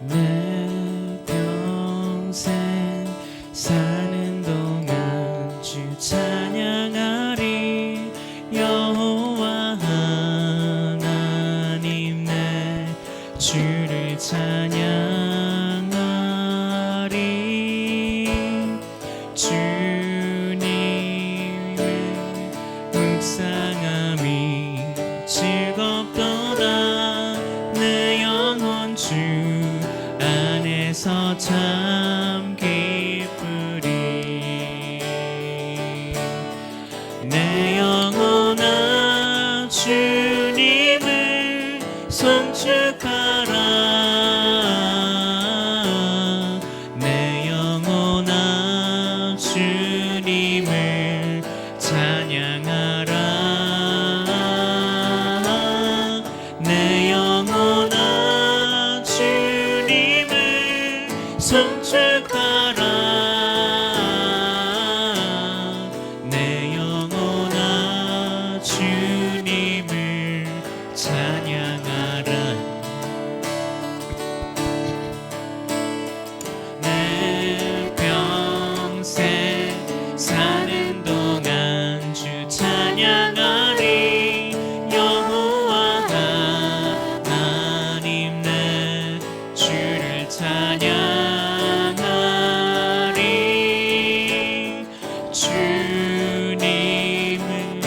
내 평생 사는 동안 주 찬양하리. 여호와 하나님 내 주를 찬양하리. 주님을 묵상함이 즐겁도다. 내 영혼 주 안에서 참 기쁘리. 내 영혼아 주님을 송축하라. 내 영혼아 주님을 찬양하라. 내 영혼아 주님을 송축하라. 내 영혼아 주님을 찬양하라. 내 평생 사는 동안 주 찬양하리. 여호와 하나님 내 주를 찬양하리. 주님을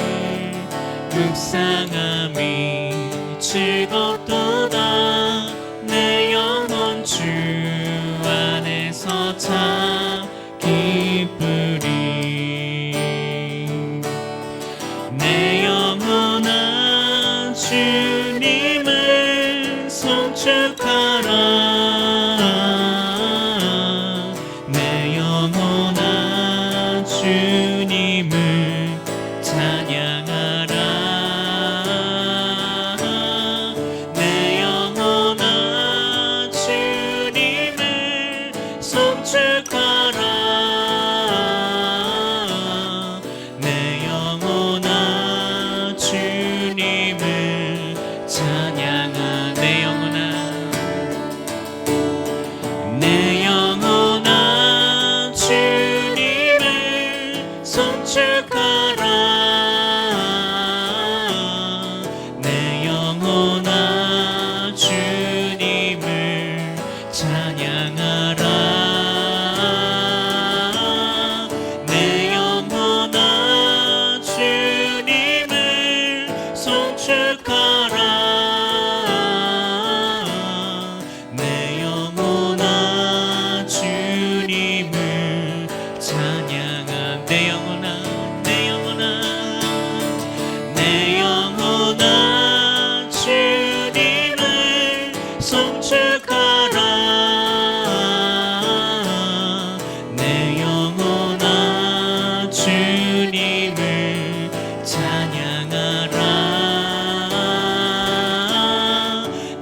묵상함이 즐겁도다. 내 영혼 주 안에서 참 기쁘리. 내 영혼아 주님을 송축하라. 내 영혼아 주님을 찬양하라. 내 영혼아 주님을 송축하라. 내 영혼아 주님을 찬양하라. 내 영혼아 주님을 송축하라. 내 영혼아 주님을 찬양하라. 내 영혼아 주님을 송축하라. 내 영혼아 주님을 찬양하. 내 영혼아 내 영혼아 주님을 송축하라. 내 영혼아 주님을 찬양하라.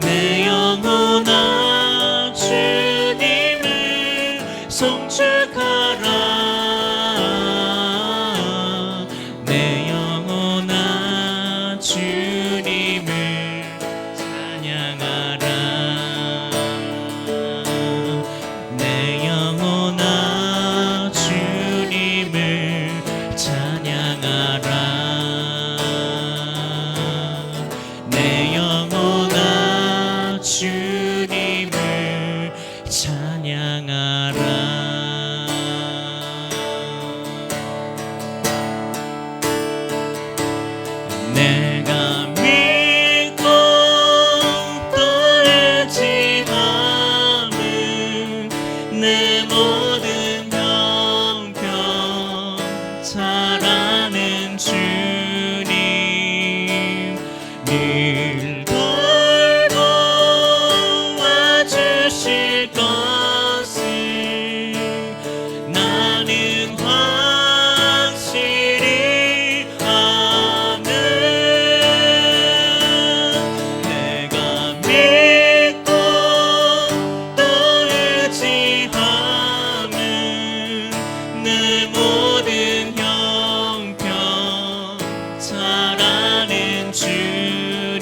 내 영혼아 주님을 송축하라. 내 영혼아 주님을 찬양하라. 내 영혼아 주님을 찬양하라. 내 영혼아 주님을 찬양하라. 내가 믿고 또 의지함은 내 모든 형편 잘 아는 주님 늘 돌보 와주실 것을 나는 확실히 아는. 내가 믿고 또 의지함은 내 모든 형편 잘 아는 주님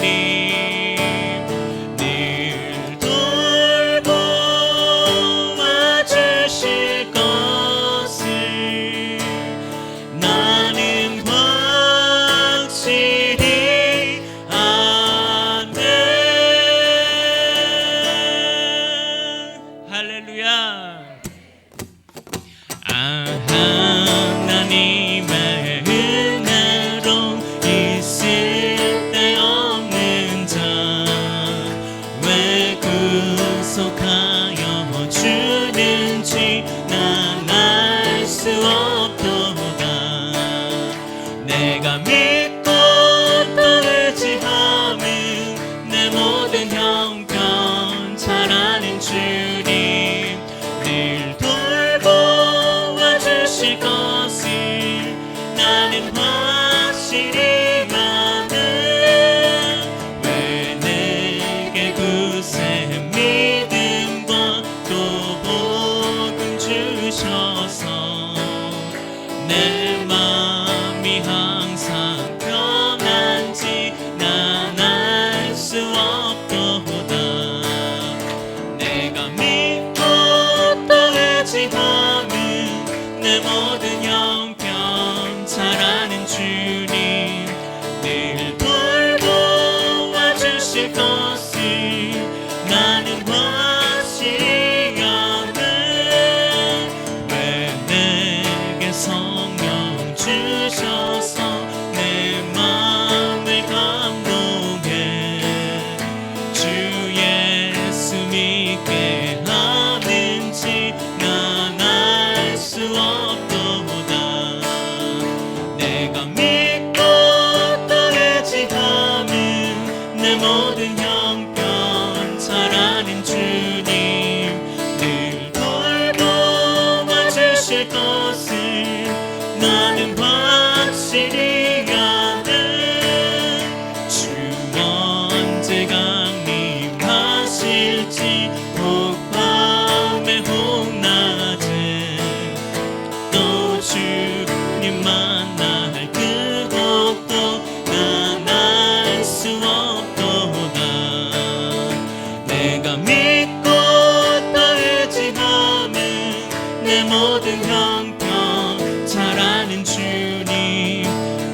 모든 형편 잘 아는 주님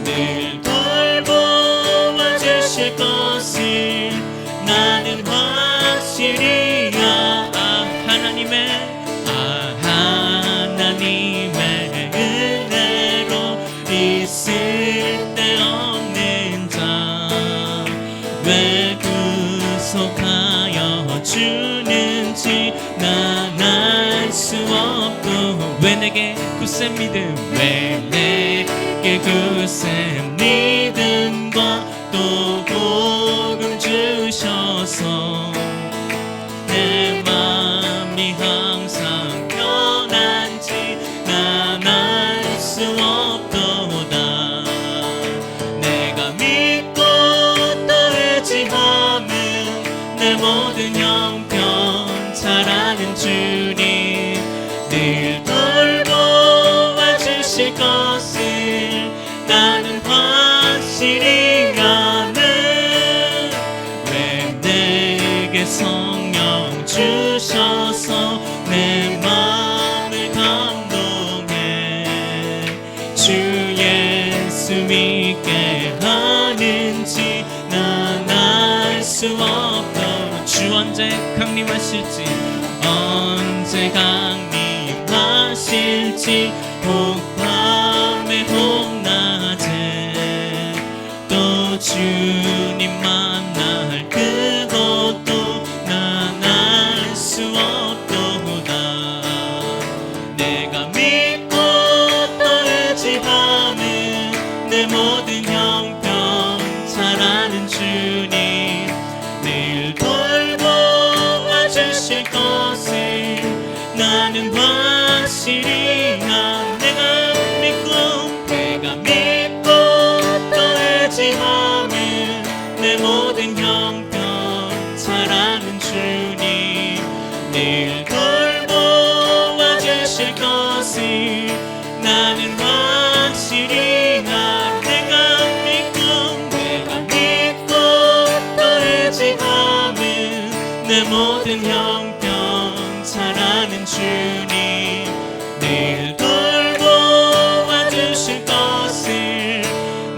늘 돌보아 주실 것을 나는 확실히 하나님의 은혜로 있을 데 없는 자 왜 구속하여 주는지 난 알 수 없고 왜 내게 굳센 믿음 왜 내게 굳센 믿음과 또 복음 주셔서 내 맘이 항상 편한지 난 알 수 없도다 내가 믿고 또 의지함은 내 모든 형편 잘 아는 주님 늘 돌보아 주실 것을 나는 확실히 아는 왜 내게 성령 주셔서 내 마음을 감동해 주 예수 믿게 하는지 난 알 수 없도록 주 언제 강림하실지 언제 강림하실지 혹밤에 혹낮에 또 주님 만날 그것도 난 알 수 없도다 내가 믿고 또 의지함은 내 모든 형편 잘 아는 주님 늘 돌보아 주실 것을 나는 확실히 내가 믿고 또 의지함은 내 모든 형편 잘 아는 주님 늘 돌보아 주실 것을 나는 확실히 내가 믿고 또 의지함은 내 모든 형편 잘 아는 주님 늘 돌보아 주실 것을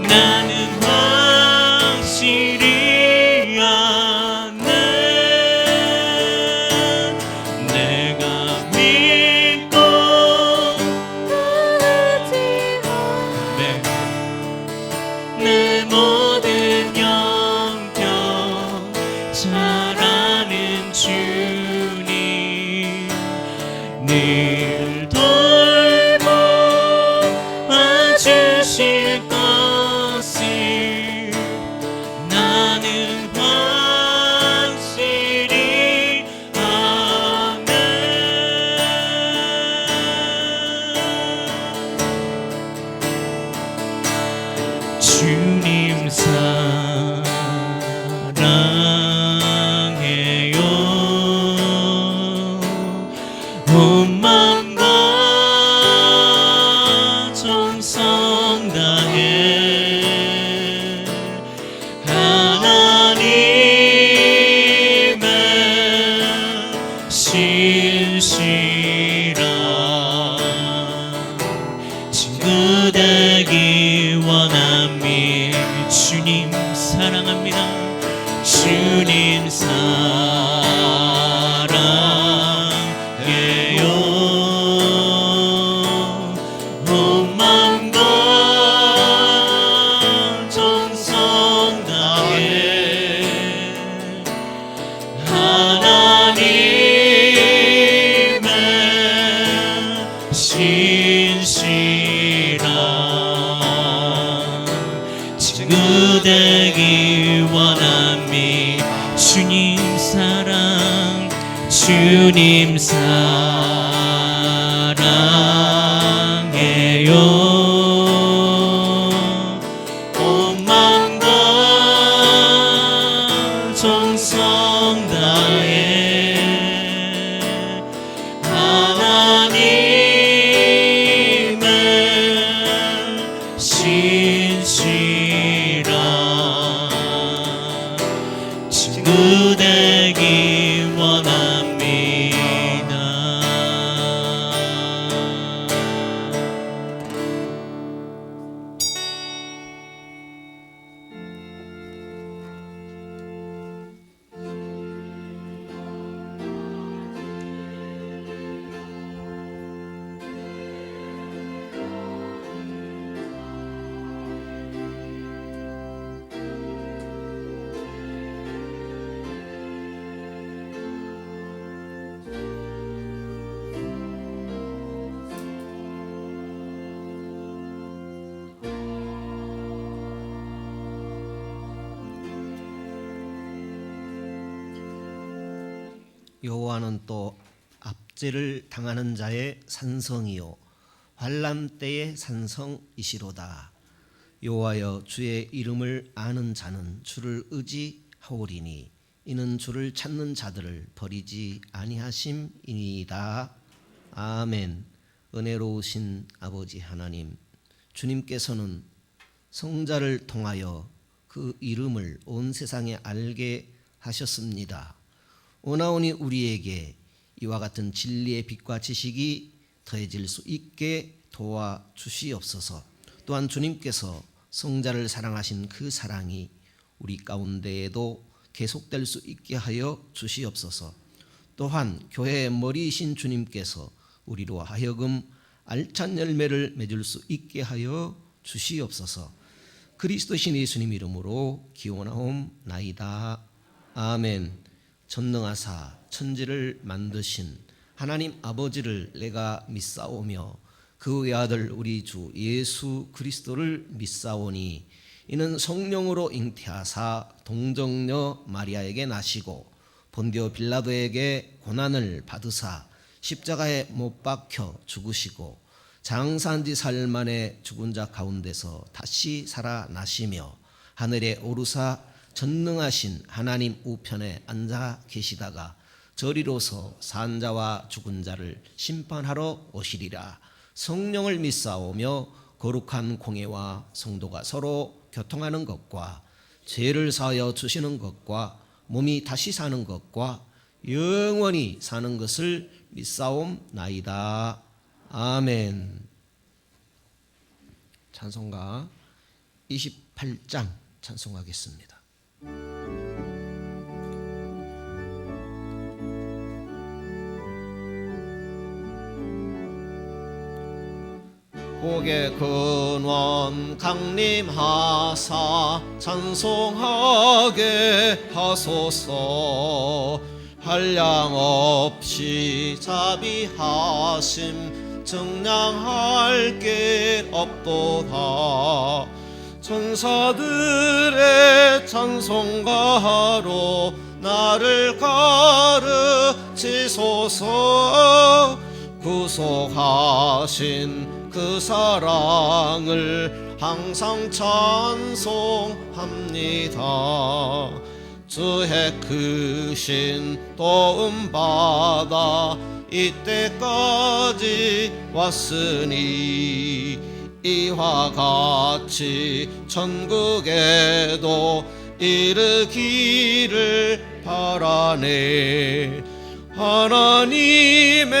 나는 확실히 아네 내가 믿고 내 모든 형편 잘 아는 주님 늘 돌보아 주실 것을 나는 확실히 아네 주님 사랑해요 온 마음과 정성 다해 하나님의 신실한 친구 되기 원합니다 주님 사랑합니다 주님 사랑해요 온 마음과 정성 다해 하나님의 신실한 친구 되기 원합니다 주님 사랑 주님 사랑해요 온 마음과 정성 다해 하나님의 신실한 친구 되기 원합니다 여호와는 또 압제를 당하는 자의 산성이요 환난 때의 산성이시로다. 여호와여, 주의 이름을 아는 자는 주를 의지하오리니 이는 주를 찾는 자들을 버리지 아니하심이니이다. 아멘. 은혜로우신 아버지 하나님, 주님께서는 성자를 통하여 그 이름을 온 세상에 알게 하셨습니다. 오나오니 우리에게 이와 같은 진리의 빛과 지식이 더해질 수 있게 도와주시옵소서. 또한 주님께서 성자를 사랑하신 그 사랑이 우리 가운데에도 계속될 수 있게 하여 주시옵소서. 또한 교회의 머리이신 주님께서 우리로 하여금 알찬 열매를 맺을 수 있게 하여 주시옵소서. 그리스도신 예수님 이름으로 기원하옵나이다. 아멘. 전능하사 천지를 만드신 하나님 아버지를 내가 믿사오며 그 외아들 우리 주 예수 그리스도를 믿사오니 이는 성령으로 잉태하사 동정녀 마리아에게 나시고 본디오 빌라도에게 고난을 받으사 십자가에 못 박혀 죽으시고 장사한 지 사흘 만에 죽은 자 가운데서 다시 살아나시며 하늘에 오르사 전능하신 하나님 우편에 앉아 계시다가 저리로서 산 자와 죽은 자를 심판하러 오시리라. 성령을 믿사오며 거룩한 공회와 성도가 서로 교통하는 것과 죄를 사하여 주시는 것과 몸이 다시 사는 것과 영원히 사는 것을 믿사옵나이다. 아멘. 찬송가 28장 찬송하겠습니다. 복의 근원 강림하사 찬송하게 하소서. 한량없이 자비하심 증량할 게 없도다. 천사들의 찬송가로 나를 가르치소서. 구속하신 그 사랑을 항상 찬송합니다. 주의 크신 도움받아 이때까지 왔으니 이와 같이 천국에도 이르기를 바라네. 하나님의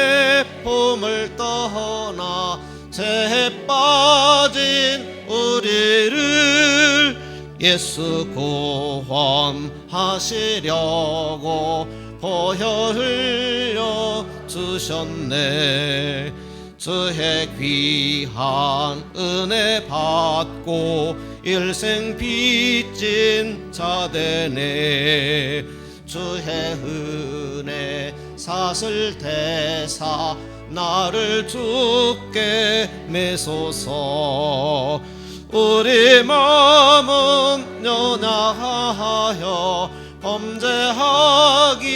품을 떠나 죄에 빠진 우리를 예수 구원하시려고 보혈 흘려 주셨네. 주의 귀한 은혜 받고 일생 빚진 자 되네. 주의 은혜 사슬 대사 나를 주께 메소서. 우리 마음은 연약하여 범죄하기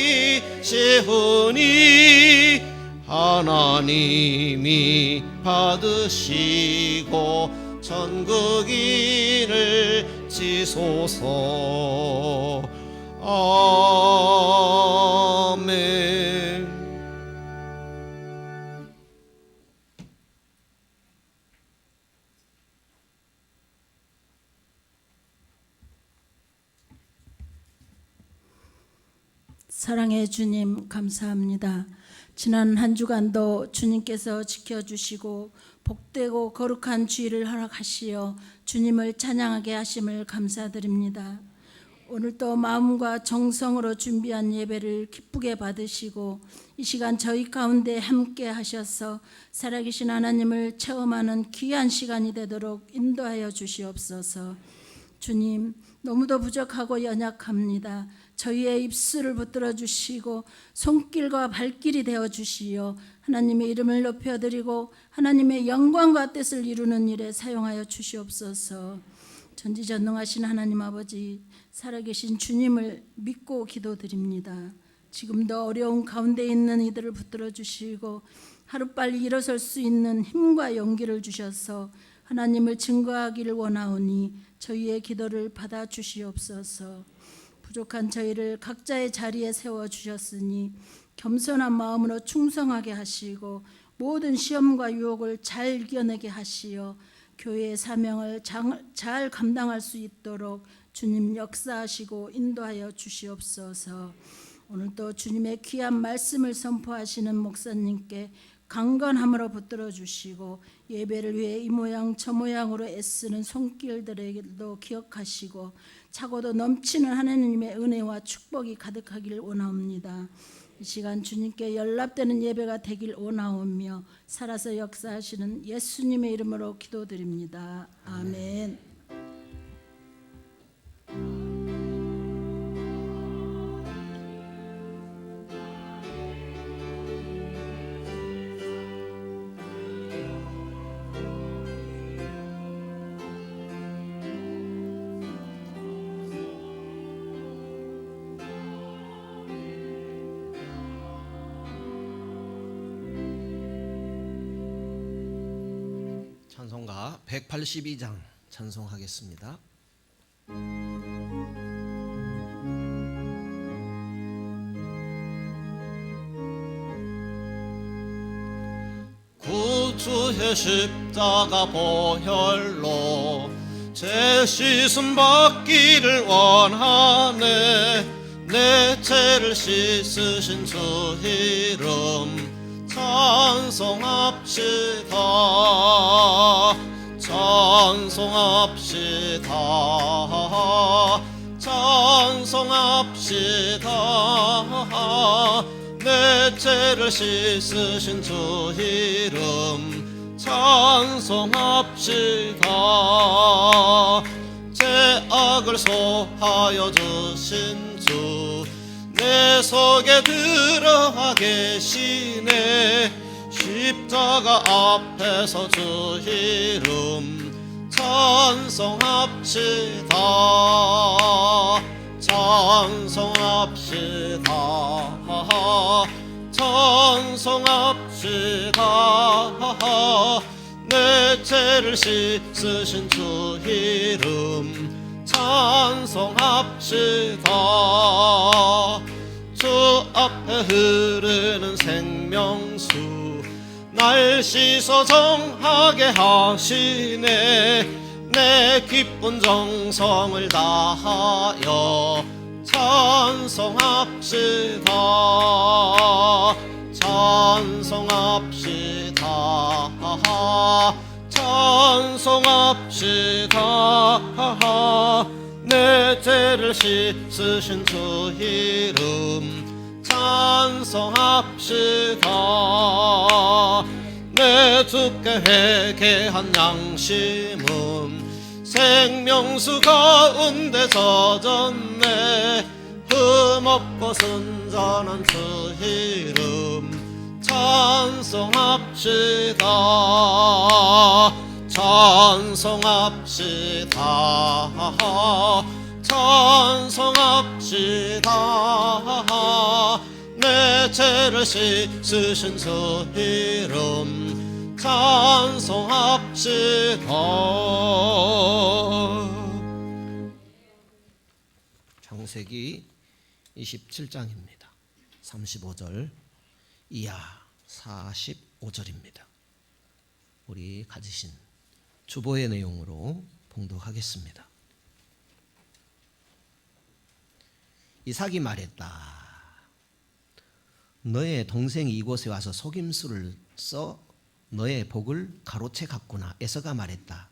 쉬우니 하나님이 받으시고 천국인을 지소서. 아멘. 사랑의 주님, 감사합니다. 지난 한 주간도 주님께서 지켜주시고 복되고 거룩한 주일을 허락하시어 주님을 찬양하게 하심을 감사드립니다. 오늘도 마음과 정성으로 준비한 예배를 기쁘게 받으시고 이 시간 저희 가운데 함께 하셔서 살아계신 하나님을 체험하는 귀한 시간이 되도록 인도하여 주시옵소서. 주님, 너무도 부족하고 연약합니다. 저희의 입술을 붙들어 주시고 손길과 발길이 되어 주시어 하나님의 이름을 높여드리고 하나님의 영광과 뜻을 이루는 일에 사용하여 주시옵소서. 전지전능하신 하나님 아버지, 살아계신 주님을 믿고 기도드립니다. 지금도 어려운 가운데 있는 이들을 붙들어 주시고 하루빨리 일어설 수 있는 힘과 용기를 주셔서 하나님을 증거하기를 원하오니 저희의 기도를 받아 주시옵소서. 부족한 저희를 각자의 자리에 세워 주셨으니 겸손한 마음으로 충성하게 하시고 모든 시험과 유혹을 잘 이겨내게 하시어 교회의 사명을 잘 감당할 수 있도록 주님 역사하시고 인도하여 주시옵소서. 오늘도 주님의 귀한 말씀을 선포하시는 목사님께 강건함으로 붙들어 주시고 예배를 위해 이 모양 저 모양으로 애쓰는 손길들에게도 기억하시고 차고도 넘치는 하나님의 은혜와 축복이 가득하기를 원하옵니다. 이 시간 주님께 연락되는 예배가 되길 원하오며 살아서 역사하시는 예수님의 이름으로 기도드립니다. 아멘. 찬송가 182장 찬송하겠습니다. 구주의 십자가 보혈로 제 씻음 받기를 원하네. 내 죄를 씻으신 주 이름 찬송합시다. 찬송합시다. 찬송합시다. 내 죄를 씻으신 주 이름 찬송합시다. 죄악을 소하여 주신 주 내 속에 들어와 계시네. 십자가 앞에서 주 이름 찬송합시다. 찬송합시다. 찬송합시다. 내 죄를 씻으신 주 이름 찬송합시다. 주 앞에 흐르는 생명수 날 씻어 정하게 하시네. 내 기쁜 정성을 다하여 찬송합시다. 찬송합시다. 찬송합시다. 내 죄를 씻으신 주 이름 찬송합시다. 내 주께 회개한 양심은 생명수 가운데 젖었네. 흠없고 순전한 주 이름 찬송합시다. 찬송합시다. 찬송합시다. 내 죄를 씻으신 주 이름 찬송합시다. 창세기 27장입니다. 35절 이하 45절입니다. 우리 가지신 주보의 내용으로 봉독하겠습니다. 이삭이 말했다. 너의 동생이 이곳에 와서 속임수를 써 너의 복을 가로채 갔구나. 에서가 말했다.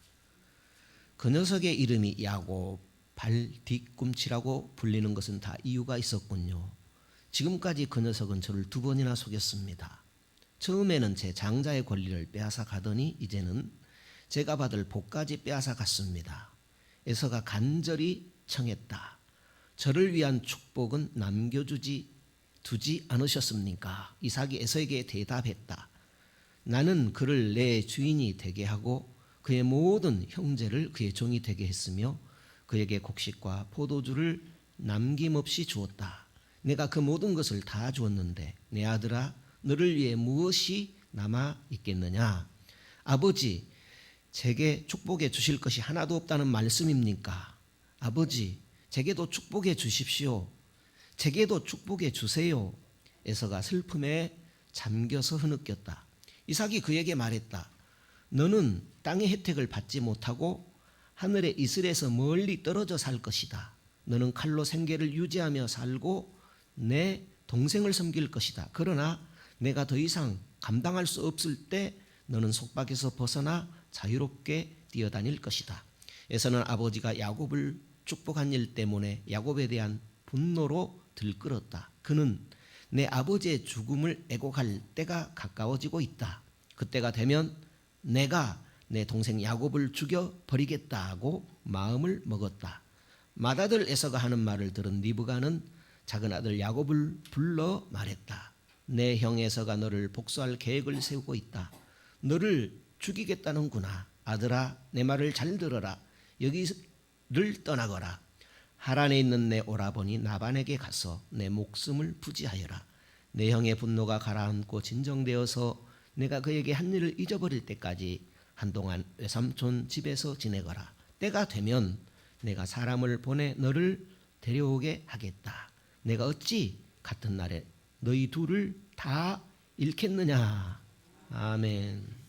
그 녀석의 이름이 야곱, 발 뒤꿈치라고 불리는 것은 다 이유가 있었군요. 지금까지 그 녀석은 저를 2번이나 속였습니다. 처음에는 제 장자의 권리를 빼앗아 가더니 이제는 제가 받을 복까지 빼앗아 갔습니다. 에서가 간절히 청했다. 저를 위한 축복은 남겨두지 않으셨습니까? 이삭이 에서에게 대답했다. 나는 그를 내 주인이 되게 하고 그의 모든 형제를 그의 종이 되게 했으며 그에게 곡식과 포도주를 남김없이 주었다. 내가 그 모든 것을 다 주었는데 내 아들아 너를 위해 무엇이 남아 있겠느냐? 아버지 제게 축복해 주실 것이 하나도 없다는 말씀입니까? 아버지 제게도 축복해 주십시오. 제게도 축복해 주세요. 에서가 슬픔에 잠겨서 흐느꼈다. 이삭이 그에게 말했다. 너는 땅의 혜택을 받지 못하고 하늘의 이슬에서 멀리 떨어져 살 것이다. 너는 칼로 생계를 유지하며 살고 내 동생을 섬길 것이다. 그러나 내가 더 이상 감당할 수 없을 때 너는 속박에서 벗어나 자유롭게 뛰어다닐 것이다. 에서는 아버지가 야곱을 축복한 일 때문에 야곱에 대한 분노로 들끓었다. 그는 내 아버지의 죽음을 애곡할 때가 가까워지고 있다. 그때가 되면 내가 내 동생 야곱을 죽여 버리겠다고 마음을 먹었다. 맏아들 에서가 하는 말을 들은 리브가는 작은 아들 야곱을 불러 말했다. 내 형 에서가 너를 복수할 계획을 세우고 있다. 너를 죽이겠다는구나. 아들아 내 말을 잘 들어라. 여기를 떠나거라. 하란에 있는 내 오라버니 나반에게 가서 내 목숨을 부지하여라. 내 형의 분노가 가라앉고 진정되어서 내가 그에게 한 일을 잊어버릴 때까지 한동안 외삼촌 집에서 지내거라. 때가 되면 내가 사람을 보내 너를 데려오게 하겠다. 내가 어찌 같은 날에 너희 둘을 다 잃겠느냐. 아멘.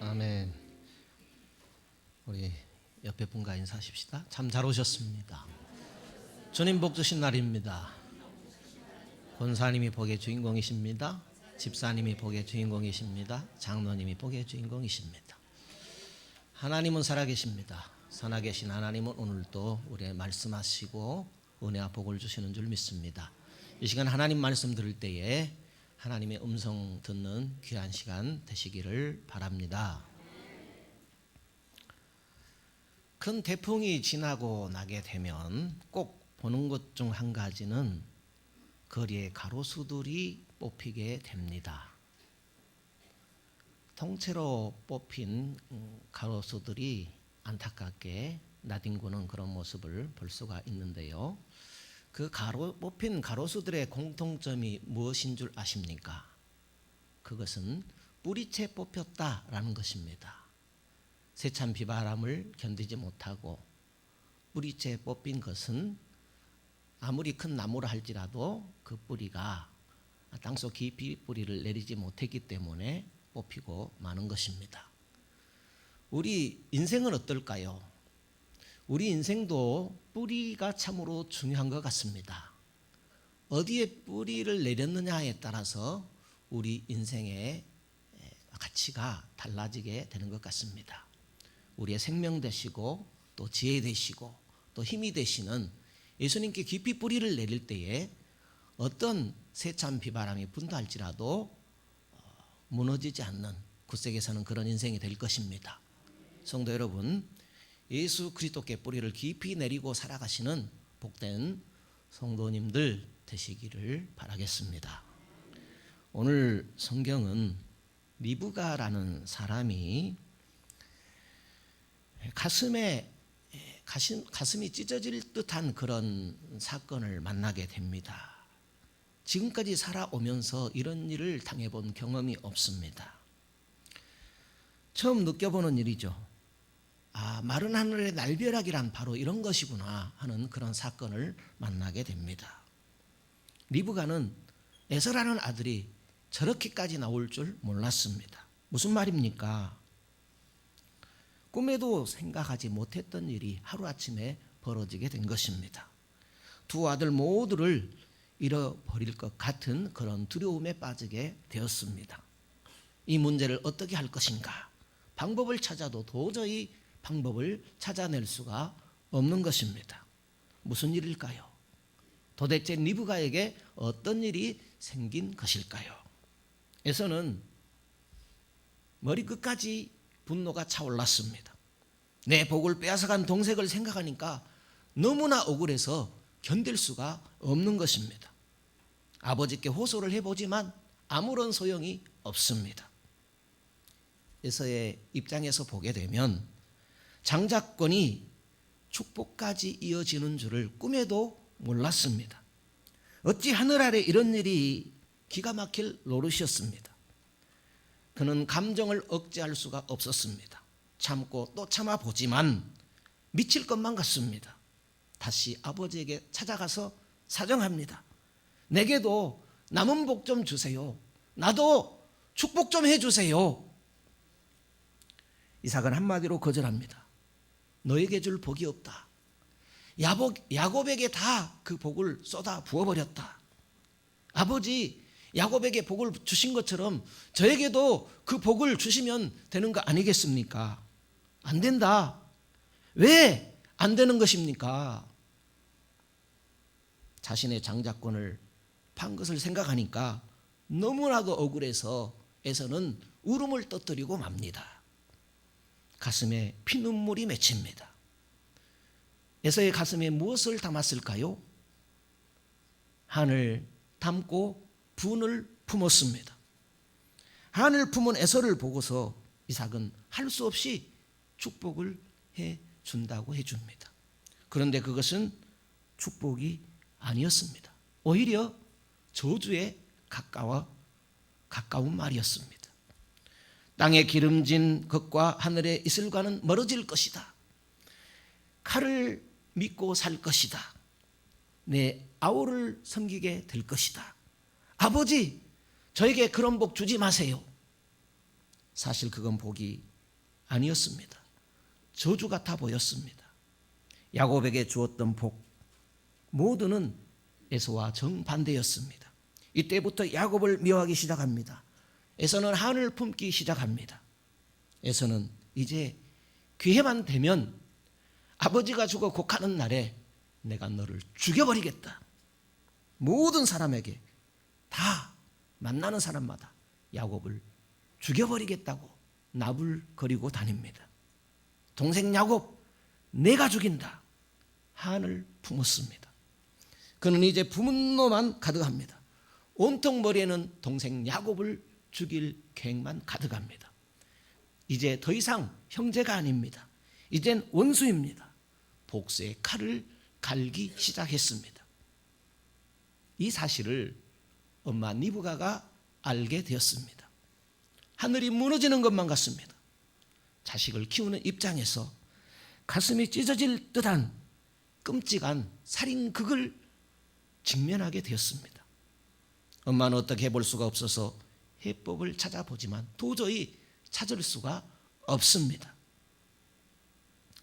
아멘. 우리 옆에 분과 인사하십시다. 참 잘 오셨습니다. 주님 복 주신 날입니다. 권사님이 복의 주인공이십니다. 집사님이 복의 주인공이십니다. 장로님이 복의 주인공이십니다. 하나님은 살아계십니다. 살아계신 하나님은 오늘도 우리의 말씀하시고 은혜와 복을 주시는 줄 믿습니다. 이 시간 하나님 말씀 들을 때에 하나님의 음성 듣는 귀한 시간 되시기를 바랍니다. 큰 태풍이 지나고 나게 되면 꼭 보는 것 중 한 가지는 거리에 가로수들이 뽑히게 됩니다. 통째로 뽑힌 가로수들이 안타깝게 나뒹구는 그런 모습을 볼 수가 있는데요. 그 뽑힌 가로수들의 공통점이 무엇인 줄 아십니까? 그것은 뿌리채 뽑혔다라는 것입니다. 세찬 비바람을 견디지 못하고 뿌리채 뽑힌 것은 아무리 큰 나무라 할지라도 그 뿌리가 땅속 깊이 뿌리를 내리지 못했기 때문에 뽑히고 마는 것입니다. 우리 인생은 어떨까요? 우리 인생도 뿌리가 참으로 중요한 것 같습니다. 어디에 뿌리를 내렸느냐에 따라서 우리 인생의 가치가 달라지게 되는 것 같습니다. 우리의 생명 되시고 또 지혜 되시고 또 힘이 되시는 예수님께 깊이 뿌리를 내릴 때에 어떤 세찬 비바람이 분다 할지라도 무너지지 않는 굳세게 사는 그런 인생이 될 것입니다. 성도 여러분, 예수 그리스도께 뿌리를 깊이 내리고 살아가시는 복된 성도님들 되시기를 바라겠습니다. 오늘 성경은 리브가라는 사람이 가슴이 찢어질 듯한 그런 사건을 만나게 됩니다. 지금까지 살아오면서 이런 일을 당해본 경험이 없습니다. 처음 느껴보는 일이죠. 마른 하늘의 날벼락이란 바로 이런 것이구나 하는 그런 사건을 만나게 됩니다. 리브가는 에서라는 아들이 저렇게까지 나올 줄 몰랐습니다. 무슨 말입니까? 꿈에도 생각하지 못했던 일이 하루아침에 벌어지게 된 것입니다. 두 아들 모두를 잃어버릴 것 같은 그런 두려움에 빠지게 되었습니다. 이 문제를 어떻게 할 것인가? 방법을 찾아도 도저히 방법을 찾아낼 수가 없는 것입니다. 무슨 일일까요? 도대체 리브가에게 어떤 일이 생긴 것일까요? 에서는 머리끝까지 분노가 차올랐습니다. 내 복을 빼앗아간 동생을 생각하니까 너무나 억울해서 견딜 수가 없는 것입니다. 아버지께 호소를 해보지만 아무런 소용이 없습니다. 에서의 입장에서 보게 되면 장자권이 축복까지 이어지는 줄을 꿈에도 몰랐습니다. 어찌 하늘 아래 이런 일이 기가 막힐 노릇이었습니다. 그는 감정을 억제할 수가 없었습니다. 참고 또 참아보지만 미칠 것만 같습니다. 다시 아버지에게 찾아가서 사정합니다. 내게도 남은 복 좀 주세요. 나도 축복 좀 해주세요. 이삭은 한마디로 거절합니다. 너에게 줄 복이 없다. 야곱에게 다 그 복을 쏟아 부어버렸다. 아버지, 야곱에게 복을 주신 것처럼 저에게도 그 복을 주시면 되는 거 아니겠습니까? 안 된다. 왜 안 되는 것입니까? 자신의 장자권을 판 것을 생각하니까 너무나도 억울해서 에서는 울음을 터뜨리고 맙니다. 가슴에 피눈물이 맺힙니다. 에서의 가슴에 무엇을 담았을까요? 한을 담고 분을 품었습니다. 한을 품은 에서를 보고서 이삭은 할 수 없이 축복을 해준다고 해줍니다. 그런데 그것은 축복이 아니었습니다. 오히려 저주에 가까운 말이었습니다. 땅에 기름진 것과 하늘의 이슬과는 멀어질 것이다. 칼을 믿고 살 것이다. 내 아우를 섬기게 될 것이다. 아버지, 저에게 그런 복 주지 마세요. 사실 그건 복이 아니었습니다. 저주 같아 보였습니다. 야곱에게 주었던 복 모두는 에서와 정반대였습니다. 이때부터 야곱을 미워하기 시작합니다. 에서는 한을 품기 시작합니다. 에서는 이제 기회만 되면 아버지가 죽어 곡하는 날에 내가 너를 죽여버리겠다. 모든 사람에게 다 만나는 사람마다 야곱을 죽여버리겠다고 나불거리고 다닙니다. 동생 야곱 내가 죽인다. 한을 품었습니다. 그는 이제 분노만 가득합니다. 온통 머리에는 동생 야곱을 죽일 계획만 가득합니다. 이제 더 이상 형제가 아닙니다. 이젠 원수입니다. 복수의 칼을 갈기 시작했습니다. 이 사실을 엄마 리브가가 알게 되었습니다. 하늘이 무너지는 것만 같습니다. 자식을 키우는 입장에서 가슴이 찢어질 듯한 끔찍한 살인극을 직면하게 되었습니다. 엄마는 어떻게 해볼 수가 없어서 해법을 찾아보지만 도저히 찾을 수가 없습니다.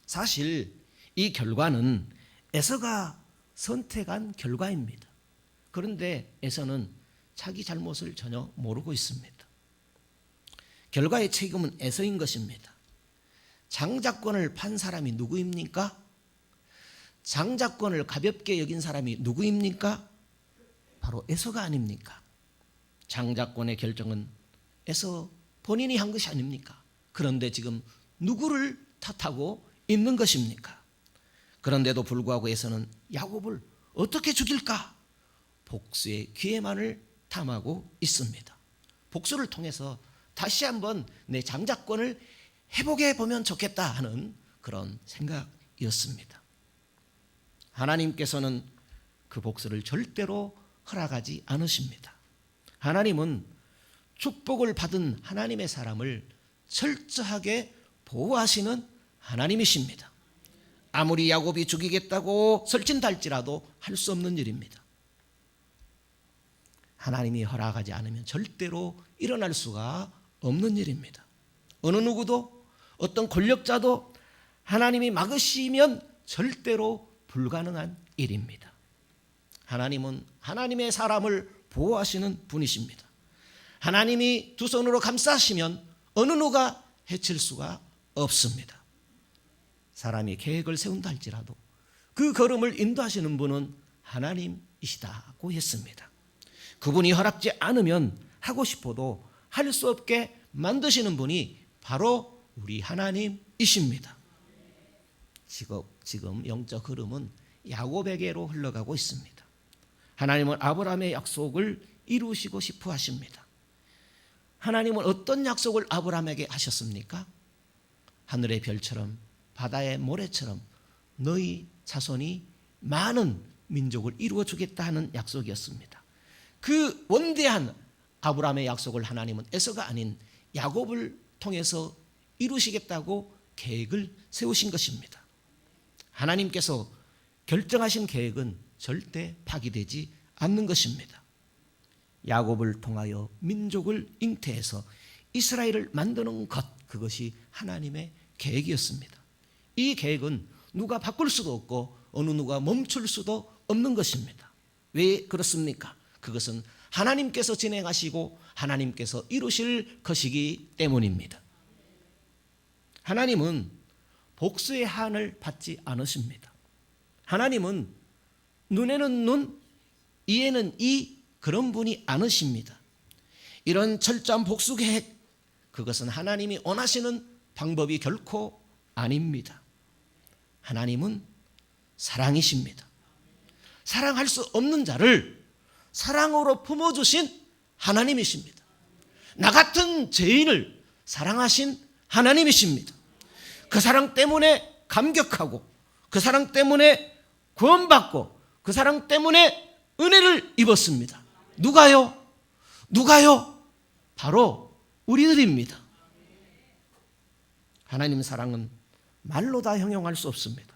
사실 이 결과는 에서가 선택한 결과입니다. 그런데 에서는 자기 잘못을 전혀 모르고 있습니다. 결과의 책임은 에서인 것입니다. 장자권을 판 사람이 누구입니까? 장자권을 가볍게 여긴 사람이 누구입니까? 바로 에서가 아닙니까? 장자권의 결정은 에서 본인이 한 것이 아닙니까? 그런데 지금 누구를 탓하고 있는 것입니까? 그런데도 불구하고 에서는 야곱을 어떻게 죽일까? 복수의 기회만을 탐하고 있습니다. 복수를 통해서 다시 한번 내 장자권을 회복해 보면 좋겠다 하는 그런 생각이었습니다. 하나님께서는 그 복수를 절대로 허락하지 않으십니다. 하나님은 축복을 받은 하나님의 사람을 철저하게 보호하시는 하나님이십니다. 아무리 야곱이 죽이겠다고 설친달지라도 할 수 없는 일입니다. 하나님이 허락하지 않으면 절대로 일어날 수가 없는 일입니다. 어느 누구도 어떤 권력자도 하나님이 막으시면 절대로 불가능한 일입니다. 하나님은 하나님의 사람을 보호하시는 분이십니다. 하나님이 두 손으로 감싸시면 어느 누가 해칠 수가 없습니다. 사람이 계획을 세운다 할지라도 그 걸음을 인도하시는 분은 하나님이시다고 했습니다. 그분이 허락지 않으면 하고 싶어도 할 수 없게 만드시는 분이 바로 우리 하나님이십니다. 지금 영적 흐름은 야곱에게로 흘러가고 있습니다. 하나님은 아브라함의 약속을 이루시고 싶어 하십니다. 하나님은 어떤 약속을 아브라함에게 하셨습니까? 하늘의 별처럼 바다의 모래처럼 너희 자손이 많은 민족을 이루어 주겠다 하는 약속이었습니다. 그 원대한 아브라함의 약속을 하나님은 에서가 아닌 야곱을 통해서 이루시겠다고 계획을 세우신 것입니다. 하나님께서 결정하신 계획은 절대 파기되지 않는 것입니다. 야곱을 통하여 민족을 잉태해서 이스라엘을 만드는 것, 그것이 하나님의 계획이었습니다. 이 계획은 누가 바꿀 수도 없고 어느 누가 멈출 수도 없는 것입니다. 왜 그렇습니까? 그것은 하나님께서 진행하시고 하나님께서 이루실 것이기 때문입니다. 하나님은 복수의 한을 받지 않으십니다. 하나님은 눈에는 눈, 이에는 이, 그런 분이 아니십니다. 이런 철저한 복수 계획, 그것은 하나님이 원하시는 방법이 결코 아닙니다. 하나님은 사랑이십니다. 사랑할 수 없는 자를 사랑으로 품어주신 하나님이십니다. 나 같은 죄인을 사랑하신 하나님이십니다. 그 사랑 때문에 감격하고 그 사랑 때문에 구원받고 그 사랑 때문에 은혜를 입었습니다. 누가요? 바로 우리들입니다. 하나님 사랑은 말로 다 형용할 수 없습니다.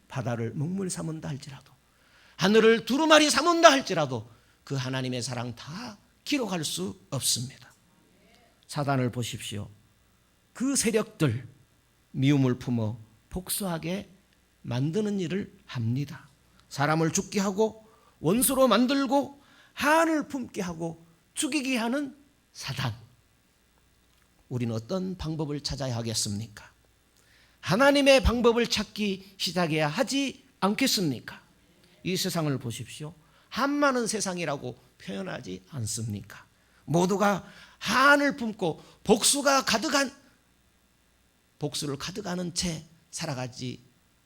바다를 먹물 삼은다 할지라도 하늘을 두루마리 삼은다 할지라도 그 하나님의 사랑 다 기록할 수 없습니다. 사단을 보십시오. 그 세력들 미움을 품어 복수하게 만드는 일을 합니다. 사람을 죽게 하고 원수로 만들고 한을 품게 하고 죽이게 하는 사단. 우리는 어떤 방법을 찾아야 하겠습니까? 하나님의 방법을 찾기 시작해야 하지 않겠습니까? 이 세상을 보십시오. 한많은 세상이라고 표현하지 않습니까? 모두가 한을 품고 복수를 가득하는 채 살아가지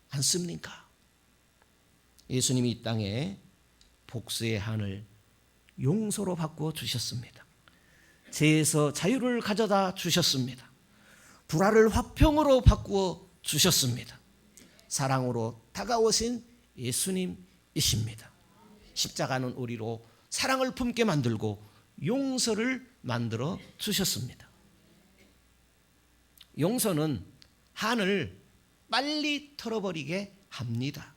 않습니까? 예수님이 이 땅에 복수의 한을 용서로 바꾸어 주셨습니다. 죄에서 자유를 가져다 주셨습니다. 불화를 화평으로 바꾸어 주셨습니다. 사랑으로 다가오신 예수님이십니다. 십자가는 우리로 사랑을 품게 만들고 용서를 만들어 주셨습니다. 용서는 한을 빨리 털어버리게 합니다.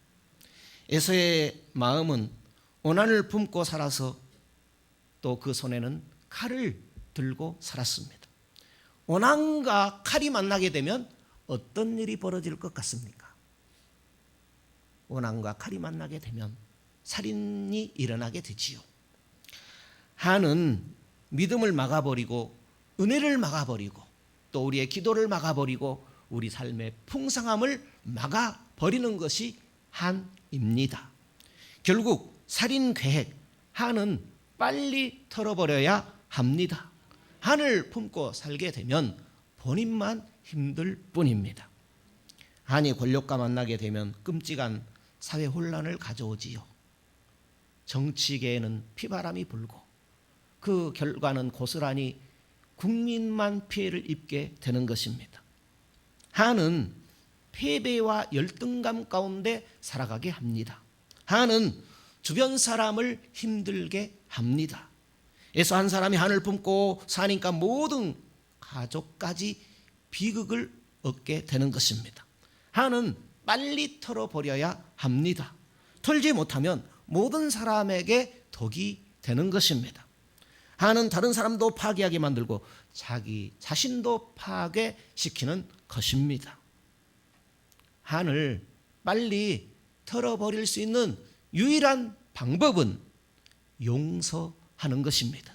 에서의 마음은 원한을 품고 살아서 또 그 손에는 칼을 들고 살았습니다. 원한과 칼이 만나게 되면 어떤 일이 벌어질 것 같습니까? 원한과 칼이 만나게 되면 살인이 일어나게 되지요. 한은 믿음을 막아버리고 은혜를 막아버리고 또 우리의 기도를 막아버리고 우리 삶의 풍성함을 막아버리는 것이 한입니다. 결국 살인 계획, 한은 빨리 털어버려야 합니다. 한을 품고 살게 되면 본인만 힘들 뿐입니다. 한이 권력과 만나게 되면 끔찍한 사회 혼란을 가져오지요. 정치계에는 피바람이 불고 그 결과는 고스란히 국민만 피해를 입게 되는 것입니다. 한은 패배와 열등감 가운데 살아가게 합니다. 한은 주변 사람을 힘들게 합니다. 그래서 한 사람이 한을 품고 사니까 모든 가족까지 비극을 얻게 되는 것입니다. 한은 빨리 털어버려야 합니다. 털지 못하면 모든 사람에게 덕이 되는 것입니다. 한은 다른 사람도 파괴하게 만들고 자기 자신도 파괴시키는 것입니다. 한을 빨리 털어버릴 수 있는 유일한 방법은 용서하는 것입니다.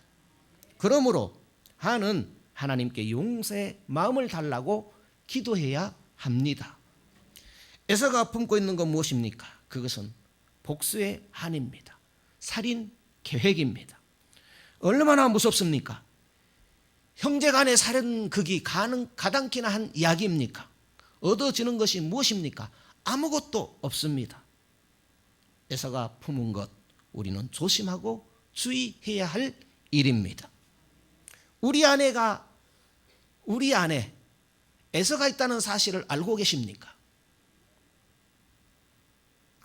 그러므로 한은 하나님께 용서의 마음을 달라고 기도해야 합니다. 에서가 품고 있는 건 무엇입니까? 그것은 복수의 한입니다. 살인 계획입니다. 얼마나 무섭습니까? 형제간의 살인 극이 가당키나 한 이야기입니까? 얻어지는 것이 무엇입니까? 아무것도 없습니다. 에서가 품은 것 우리는 조심하고 주의해야 할 일입니다. 우리 안에 에서가 있다는 사실을 알고 계십니까?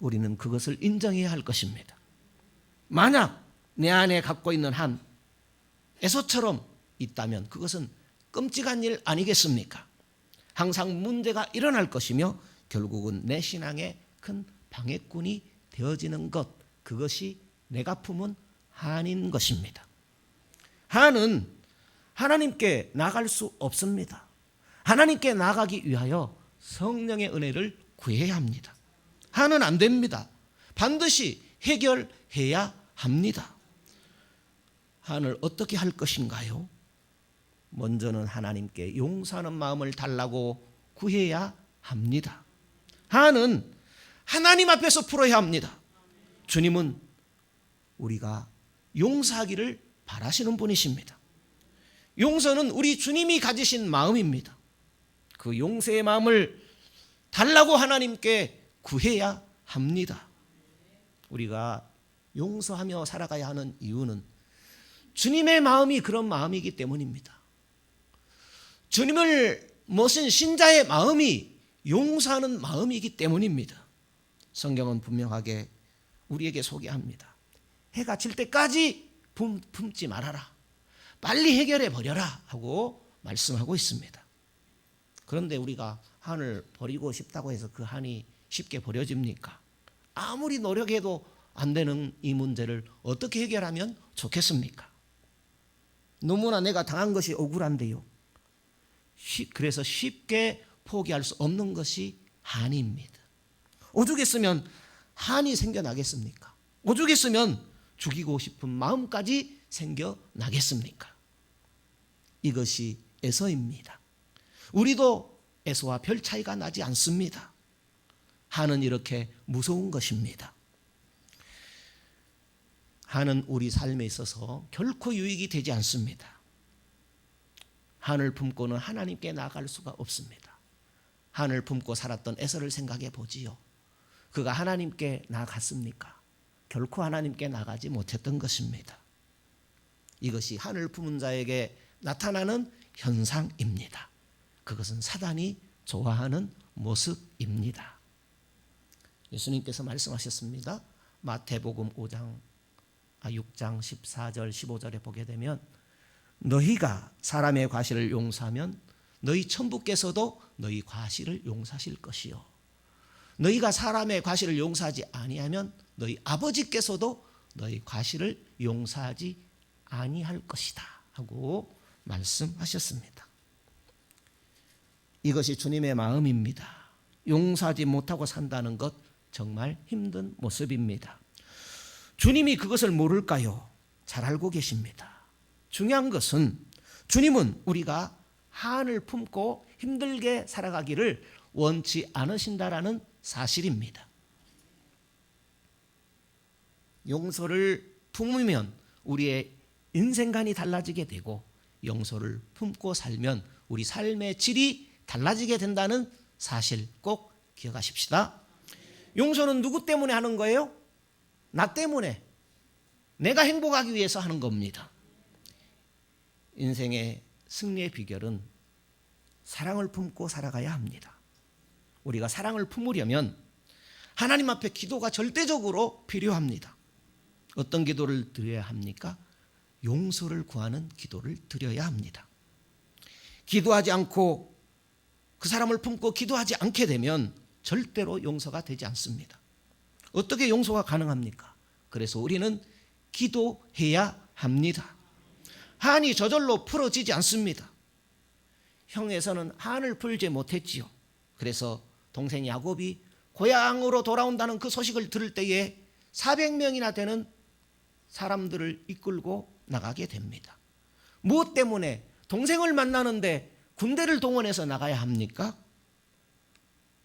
우리는 그것을 인정해야 할 것입니다. 만약 내 안에 갖고 있는 한 에서처럼 있다면 그것은 끔찍한 일 아니겠습니까? 항상 문제가 일어날 것이며 결국은 내 신앙의 큰 방해꾼이 되어지는 것, 그것이 내가 품은 한인 것입니다. 한은 하나님께 나갈 수 없습니다. 하나님께 나가기 위하여 성령의 은혜를 구해야 합니다. 한은 안 됩니다. 반드시 해결해야 합니다. 한을 어떻게 할 것인가요? 먼저는 하나님께 용서하는 마음을 달라고 구해야 합니다. 한은 하나님 앞에서 풀어야 합니다. 주님은 우리가 용서하기를 바라시는 분이십니다. 용서는 우리 주님이 가지신 마음입니다. 그 용서의 마음을 달라고 하나님께 구해야 합니다. 우리가 용서하며 살아가야 하는 이유는 주님의 마음이 그런 마음이기 때문입니다. 주님을 모신 신자의 마음이 용서하는 마음이기 때문입니다. 성경은 분명하게 우리에게 소개합니다. 해가 질 때까지 품지 말아라. 빨리 해결해 버려라 하고 말씀하고 있습니다. 그런데 우리가 한을 버리고 싶다고 해서 그 한이 쉽게 버려집니까? 아무리 노력해도 안 되는 이 문제를 어떻게 해결하면 좋겠습니까? 너무나 내가 당한 것이 억울한데요. 그래서 쉽게 포기할 수 없는 것이 한입니다. 오죽했으면 한이 생겨나겠습니까? 오죽했으면 죽이고 싶은 마음까지 생겨나겠습니까? 이것이 에서입니다. 우리도 에서와 별 차이가 나지 않습니다. 한은 이렇게 무서운 것입니다. 한은 우리 삶에 있어서 결코 유익이 되지 않습니다. 한을 품고는 하나님께 나아갈 수가 없습니다. 한을 품고 살았던 에서를 생각해 보지요. 그가 하나님께 나아갔습니까? 결코 하나님께 나가지 못했던 것입니다. 이것이 한을 품은 자에게 나타나는 현상입니다. 그것은 사단이 좋아하는 모습입니다. 예수님께서 말씀하셨습니다. 마태복음 6장 14절 15절에 보게 되면 너희가 사람의 과실을 용서하면 너희 천부께서도 너희 과실을 용서하실 것이요 너희가 사람의 과실을 용서하지 아니하면 너희 아버지께서도 너희 과실을 용서하지 아니할 것이다 하고 말씀하셨습니다. 이것이 주님의 마음입니다. 용서하지 못하고 산다는 것 정말 힘든 모습입니다. 주님이 그것을 모를까요? 잘 알고 계십니다. 중요한 것은 주님은 우리가 한을 품고 힘들게 살아가기를 원치 않으신다라는 사실입니다. 용서를 품으면 우리의 인생관이 달라지게 되고 용서를 품고 살면 우리 삶의 질이 달라지게 된다는 사실 꼭 기억하십시다. 용서는 누구 때문에 하는 거예요? 나 때문에, 내가 행복하기 위해서 하는 겁니다. 인생의 승리의 비결은 사랑을 품고 살아가야 합니다. 우리가 사랑을 품으려면 하나님 앞에 기도가 절대적으로 필요합니다. 어떤 기도를 드려야 합니까? 용서를 구하는 기도를 드려야 합니다. 기도하지 않고 그 사람을 품고 기도하지 않게 되면 절대로 용서가 되지 않습니다. 어떻게 용서가 가능합니까? 그래서 우리는 기도해야 합니다. 한이 저절로 풀어지지 않습니다. 형에서는 한을 풀지 못했지요. 그래서 동생 야곱이 고향으로 돌아온다는 그 소식을 들을 때에 400명이나 되는 사람들을 이끌고 나가게 됩니다. 무엇 때문에? 동생을 만나는데 군대를 동원해서 나가야 합니까?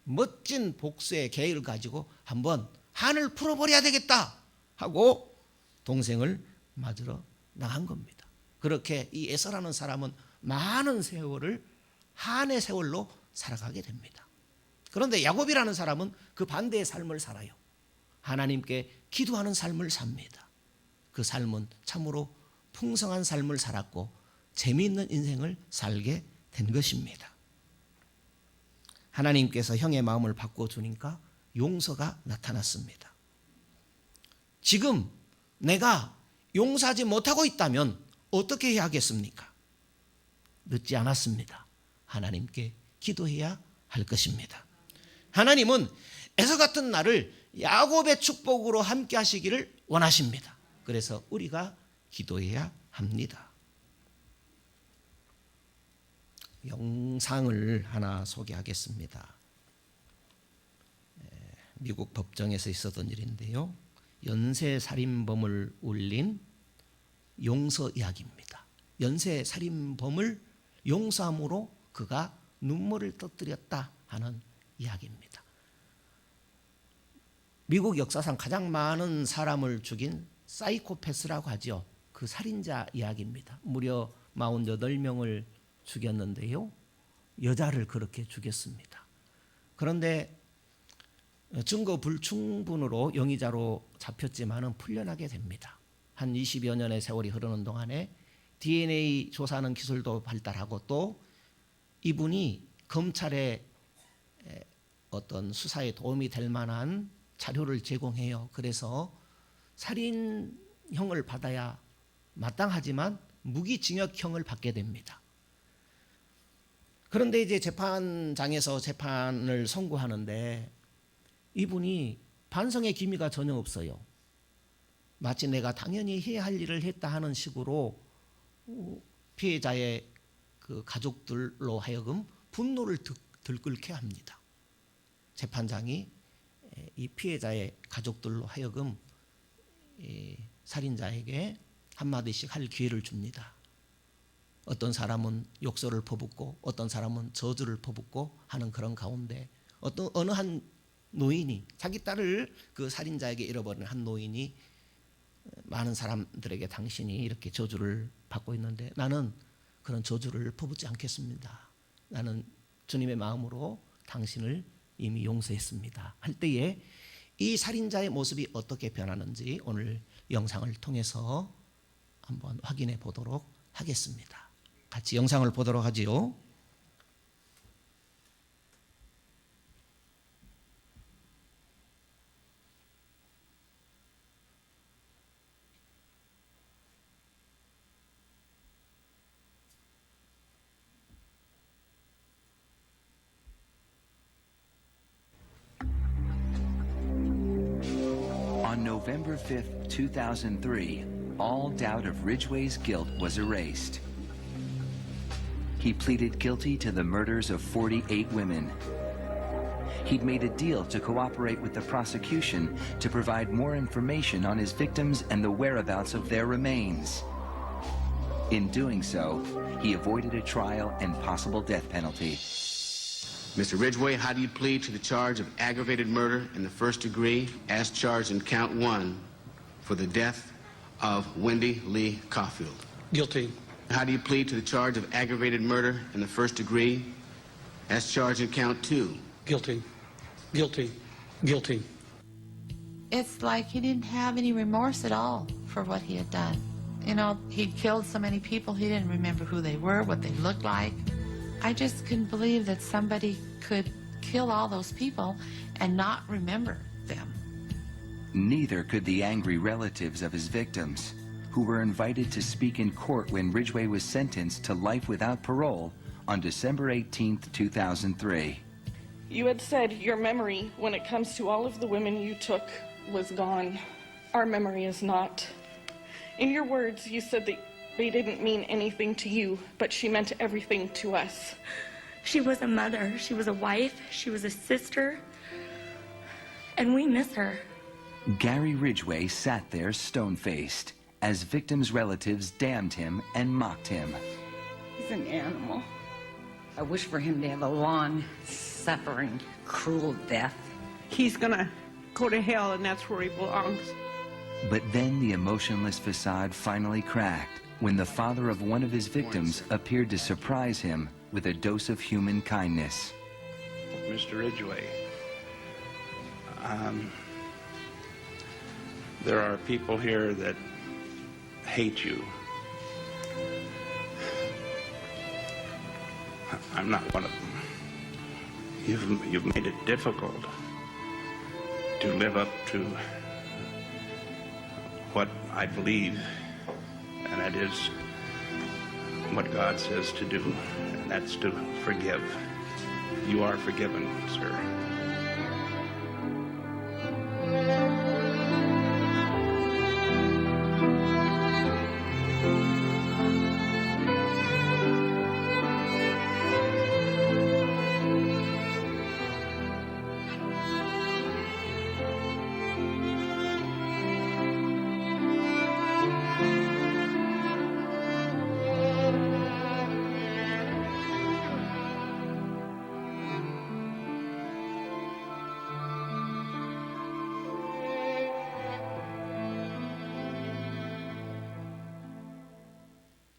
멋진 복수의 계획을 가지고 한번 한을 풀어버려야 되겠다 하고 동생을 맞으러 나간 겁니다. 그렇게 이 에서라는 사람은 많은 세월을 한의 세월로 살아가게 됩니다. 그런데 야곱이라는 사람은 그 반대의 삶을 살아요. 하나님께 기도하는 삶을 삽니다. 그 삶은 참으로 풍성한 삶을 살았고 재미있는 인생을 살게 된 것입니다. 하나님께서 형의 마음을 바꿔주니까 용서가 나타났습니다. 지금 내가 용서하지 못하고 있다면 어떻게 해야 하겠습니까? 늦지 않았습니다. 하나님께 기도해야 할 것입니다. 하나님은 에서 같은 나를 야곱의 축복으로 함께 하시기를 원하십니다. 그래서 우리가 기도해야 합니다. 영상을 하나 소개하겠습니다. 미국 법정에서 있었던 일인데요. 연쇄살인범을 울린 용서 이야기입니다. 연쇄살인범을 용서함으로 그가 눈물을 터뜨렸다 하는 이야기입니다. 미국 역사상 가장 많은 사람을 죽인 사이코패스라고 하죠. 그 살인자 이야기입니다. 무려 48명을 죽였는데요. 여자를 그렇게 죽였습니다. 그런데 증거 불충분으로 용의자로 잡혔지만은 풀려나게 됩니다. 한 20여 년의 세월이 흐르는 동안에 DNA 조사하는 기술도 발달하고 또 이분이 검찰에 어떤 수사에 도움이 될 만한 자료를 제공해요. 그래서 살인형을 받아야 마땅하지만 무기징역형을 받게 됩니다. 그런데 이제 재판장에서 재판을 선고하는데 이분이 반성의 기미가 전혀 없어요. 마치 내가 당연히 해야 할 일을 했다 하는 식으로 피해자의 그 가족들로 하여금 분노를 들끓게 합니다. 재판장이 이 피해자의 가족들로 하여금 이 살인자에게 한마디씩 할 기회를 줍니다. 어떤 사람은 욕설을 퍼붓고 어떤 사람은 저주를 퍼붓고 하는 그런 가운데 어느 한 노인이 자기 딸을 그 살인자에게 잃어버린 한 노인이 많은 사람들에게 당신이 이렇게 저주를 받고 있는데 나는 그런 저주를 퍼붓지 않겠습니다. 나는 주님의 마음으로 당신을 이미 용서했습니다. 할 때에 이 살인자의 모습이 어떻게 변하는지 오늘 영상을 통해서 한번 확인해 보도록 하겠습니다. 같이 영상을 보도록 하지요. On November 5th, 2003, all doubt of Ridgway's guilt was erased. He pleaded guilty to the murders of 48 women. He'd made a deal to cooperate with the prosecution to provide more information on his victims and the whereabouts of their remains. In doing so, he avoided a trial and possible death penalty. Mr. Ridgway, how do you plead to the charge of aggravated murder in the first degree as charged in count 1 for the death of Wendy Lee Caulfield? Guilty. How do you plead to the charge of aggravated murder in the first degree as charged in count 2? Guilty. Guilty. Guilty. It's like he didn't have any remorse at all for what he had done. You know, he'd killed so many people, he didn't remember who they were, what they looked like. I just couldn't believe that somebody could kill all those people and not remember them. Neither could the angry relatives of his victims, who were invited to speak in court when Ridgway was sentenced to life without parole on December 18, 2003. You had said your memory, when it comes to all of the women you took, was gone. Our memory is not. In your words, you said that they didn't mean anything to you, but she meant everything to us. She was a mother, she was a wife, she was a sister, and we miss her. Gary Ridgway sat there stone-faced as victims' relatives damned him and mocked him. He's an animal. I wish for him to have a long, suffering, cruel death. He's gonna go to hell, and that's where he belongs. But then the emotionless facade finally cracked when the father of one of his victims appeared to surprise him with a dose of human kindness. Mr. Ridgway, there are people here that hate you. I'm not one of them. You've made it difficult to live up to what I believe, and that is what God says to do, and that's to forgive. You are forgiven, sir.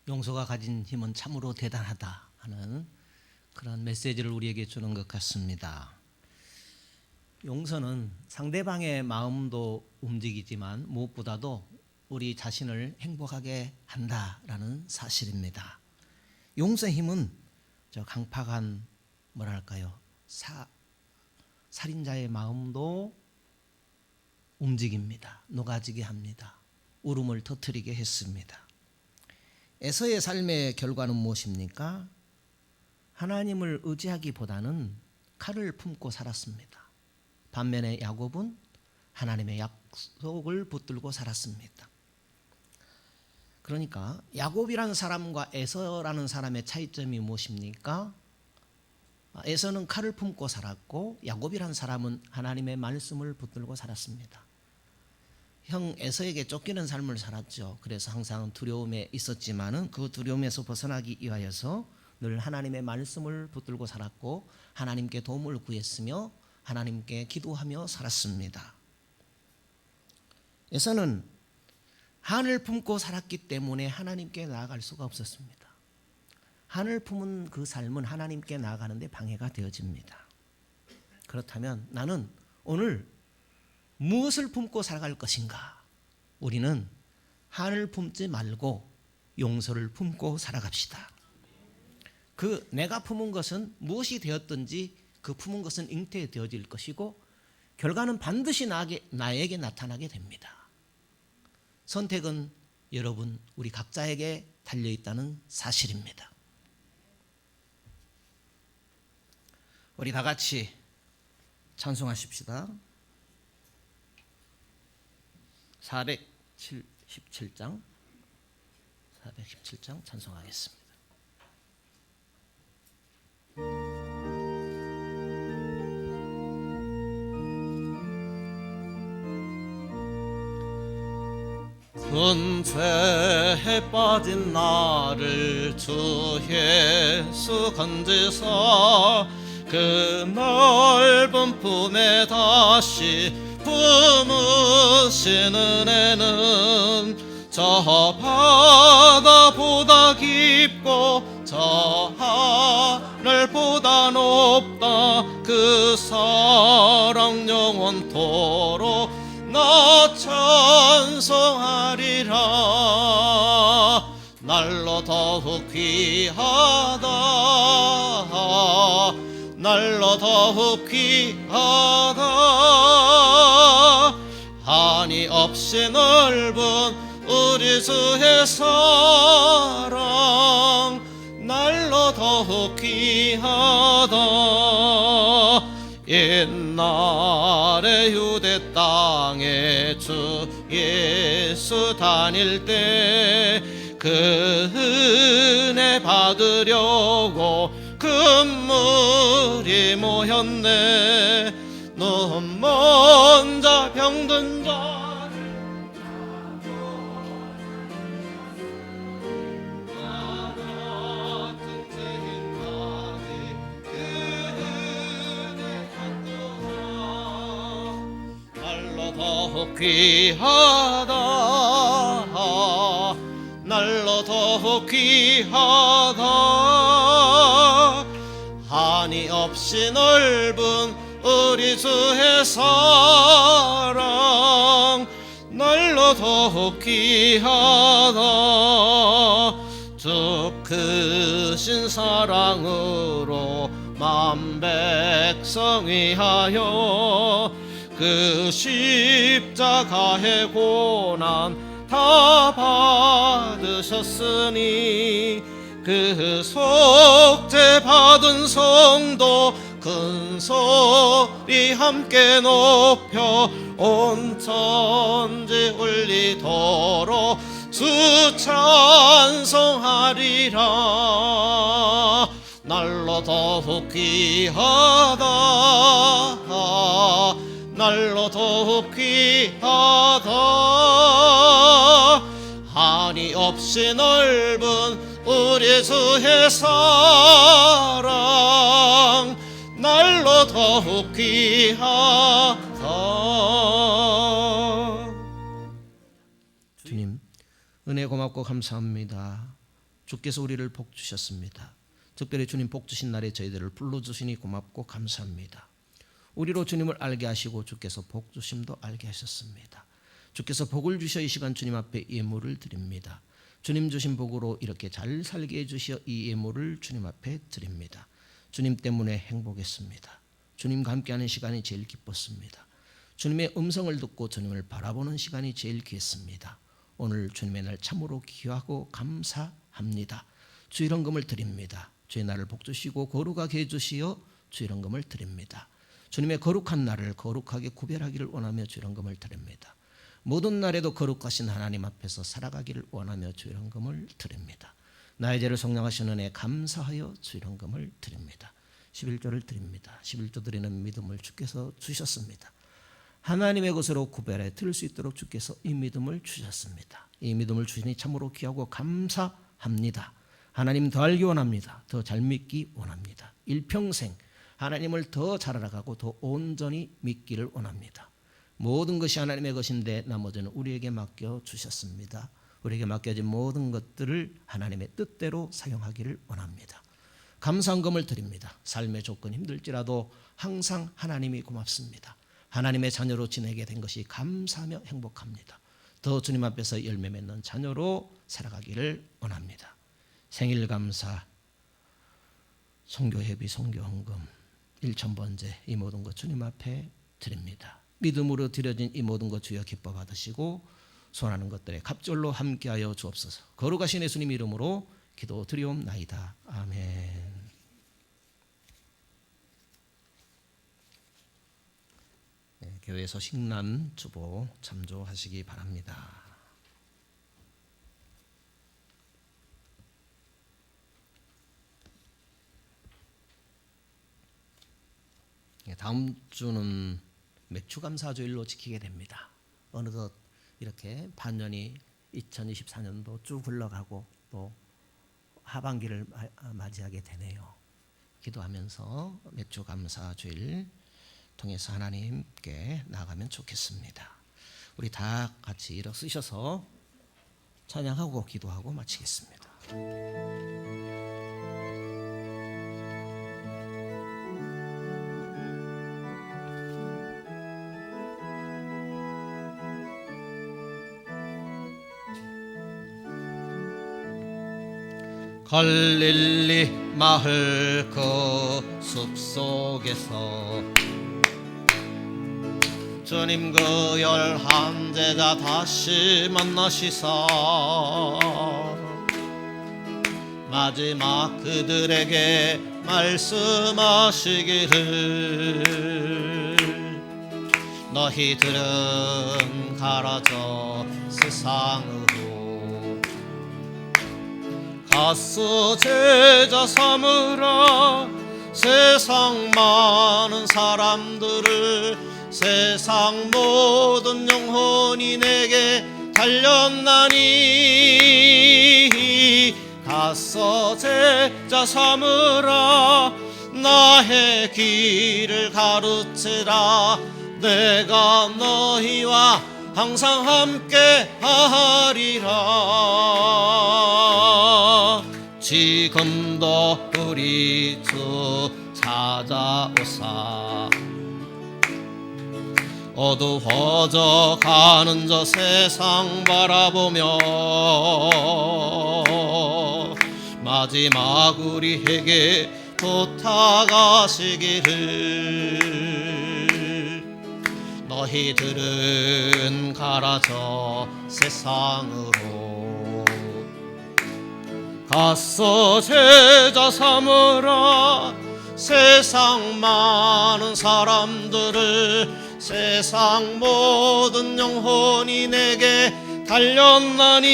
용서가 가진 힘은 참으로 대단하다 하는 그런 메시지를 우리에게 주는 것 같습니다. 용서는 상대방의 마음도 움직이지만 무엇보다도 우리 자신을 행복하게 한다라는 사실입니다. 용서의 힘은 저 강팍한 뭐랄까요, 살인자의 마음도 움직입니다. 녹아지게 합니다. 울음을 터뜨리게 했습니다. 에서의 삶의 결과는 무엇입니까? 하나님을 의지하기보다는 칼을 품고 살았습니다. 반면에 야곱은 하나님의 약속을 붙들고 살았습니다. 그러니까 야곱이라는 사람과 에서라는 사람의 차이점이 무엇입니까? 에서는 칼을 품고 살았고 야곱이라는 사람은 하나님의 말씀을 붙들고 살았습니다. 형 에서에게 쫓기는 삶을 살았죠. 그래서 항상 두려움에 있었지만은 그 두려움에서 벗어나기 위하여서 늘 하나님의 말씀을 붙들고 살았고 하나님께 도움을 구했으며 하나님께 기도하며 살았습니다. 에서는 한을 품고 살았기 때문에 하나님께 나아갈 수가 없었습니다. 한을 품은 그 삶은 하나님께 나아가는데 방해가 되어집니다. 그렇다면 나는 오늘 무엇을 품고 살아갈 것인가? 우리는 한을 품지 말고 용서를 품고 살아갑시다. 그 내가 품은 것은 무엇이 되었든지 그 품은 것은 잉태되어질 것이고 결과는 반드시 나에게 나타나게 됩니다. 선택은 여러분 우리 각자에게 달려있다는 사실입니다. 우리 다 같이 찬송하십시다. 417장 찬송하겠습니다. 큰 죄에 빠진 나를 주 예수 건지사 그 넓은 품에 다시 품으신 은혜는 저 바다보다 깊고 저 하늘보다 높다. 그 사랑 영원토록 나 찬송하리라. 날로 더욱 귀하다. 날로 더욱 귀하다. 한이 없이 넓은 우리 주의 사랑 날로 더욱 귀하다. 옛날에 유대 땅에 주 예수 다닐 때 그 은혜 받으려고 금물이 모였네. 눈 먼 자 병든 자 더욱 귀하다. 날로 더욱 귀하다. 한이 없이 넓은 우리 주의 사랑 날로 더욱 귀하다. 주 크신 사랑으로 만 백성 위하여 그 십자가의 고난 다 받으셨으니 그 속죄 받은 성도 큰 소리 함께 높여 온 천지 울리도록 주 찬송하리라. 날로 더욱 귀하다. 날로 더욱 귀하다. 한이 없이 넓은 우리 주의 사랑 날로 더욱 귀하다. 주님 은혜 고맙고 감사합니다. 주께서 우리를 복 주셨습니다. 특별히 주님 복 주신 날에 저희들을 불러주시니 고맙고 감사합니다. 우리로 주님을 알게 하시고 주께서 복 주심도 알게 하셨습니다. 주께서 복을 주셔 이 시간 주님 앞에 예물을 드립니다. 주님 주신 복으로 이렇게 잘 살게 해주시어 이 예물을 주님 앞에 드립니다. 주님 때문에 행복했습니다. 주님과 함께하는 시간이 제일 기뻤습니다. 주님의 음성을 듣고 주님을 바라보는 시간이 제일 귀했습니다. 오늘 주님의 날 참으로 귀하고 감사합니다. 주의 헌금을 드립니다. 주의 날을 복 주시고 거룩하게 해주시어 주의 헌금을 드립니다. 주님의 거룩한 날을 거룩하게 구별하기를 원하며 주의 헌금을 드립니다. 모든 날에도 거룩하신 하나님 앞에서 살아가기를 원하며 주의 헌금을 드립니다. 나의 죄를 속량하신 은혜에 감사하여 주의 헌금을 드립니다. 11조를 드립니다. 11조 드리는 믿음을 주께서 주셨습니다. 하나님의 것으로 구별해 드릴 수 있도록 주께서 이 믿음을 주셨습니다. 이 믿음을 주시니 참으로 귀하고 감사합니다. 하나님 더 알기 원합니다. 더 잘 믿기 원합니다. 일평생 하나님을 더 잘 알아가고 더 온전히 믿기를 원합니다. 모든 것이 하나님의 것인데 나머지는 우리에게 맡겨 주셨습니다. 우리에게 맡겨진 모든 것들을 하나님의 뜻대로 사용하기를 원합니다. 감사헌금을 드립니다. 삶의 조건 힘들지라도 항상 하나님이 고맙습니다. 하나님의 자녀로 지내게 된 것이 감사하며 행복합니다. 더 주님 앞에서 열매 맺는 자녀로 살아가기를 원합니다. 생일 감사, 선교회비, 선교헌금, 1,000번째 이 모든 것 주님 앞에 드립니다. 믿음으로 드려진 이 모든 것 주여 기뻐 받으시고 손하는 것들에 갑절로 함께하여 주옵소서. 거룩하신 예수님 이름으로 기도 드리옵나이다. 아멘. 네, 교회에서 식남 주보 참조하시기 바랍니다. 다음 주는 맥주감사주일로 지키게 됩니다. 어느덧 이렇게 반년이 2024년도 쭉 흘러가고 또 하반기를 맞이하게 되네요. 기도하면서 맥주감사주일 통해서 하나님께 나아가면 좋겠습니다. 우리 다 같이 일어서셔서 찬양하고 기도하고 마치겠습니다. 갈릴리 마을 그 숲속에서 주님 그 11 제자 다시 만나시사 마지막 그들에게 말씀하시기를 너희들은 가라져 세상으로 가서 제자 삼으라. 세상 많은 사람들을 세상 모든 영혼이 내게 달렸나니 가서 제자 삼으라. 나의 길을 가르치라. 내가 너희와 항상 함께 하리라. 지금도 우리 주 찾아오사 어두워져 가는 저 세상 바라보며 마지막 우리에게 부탁하시기를 너희들은 가라져 세상으로 가서 제자 삼으라. 세상 많은 사람들을 세상 모든 영혼이 내게 달렸나니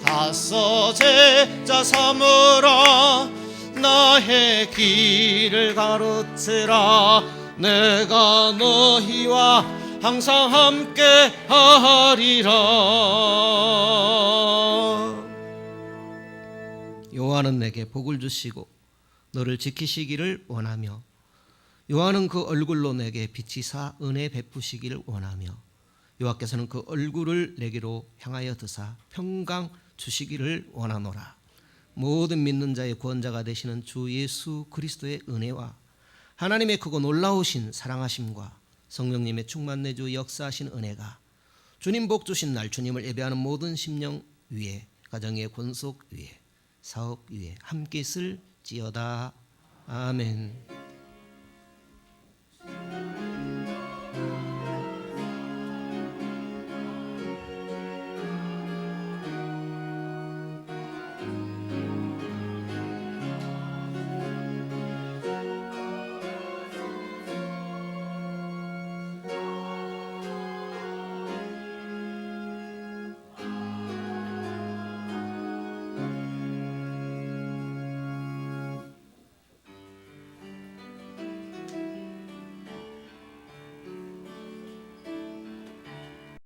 가서 제자 삼으라. 나의 길을 가르치라. 내가 너희와 항상 함께 하리라. 여호와는 내게 복을 주시고 너를 지키시기를 원하며 여호와는 그 얼굴로 내게 비치사 은혜 베푸시기를 원하며 여호와께서는 그 얼굴을 내게로 향하여 드사 평강 주시기를 원하노라. 모든 믿는 자의 구원자가 되시는 주 예수 그리스도의 은혜와 하나님의 크고 놀라우신 사랑하심과 성령님의 충만 내주 역사하신 은혜가 주님 복 주신 날 주님을 예배하는 모든 심령 위에 가정의 권속 위에 사업 위에 함께 있을지어다. 아멘.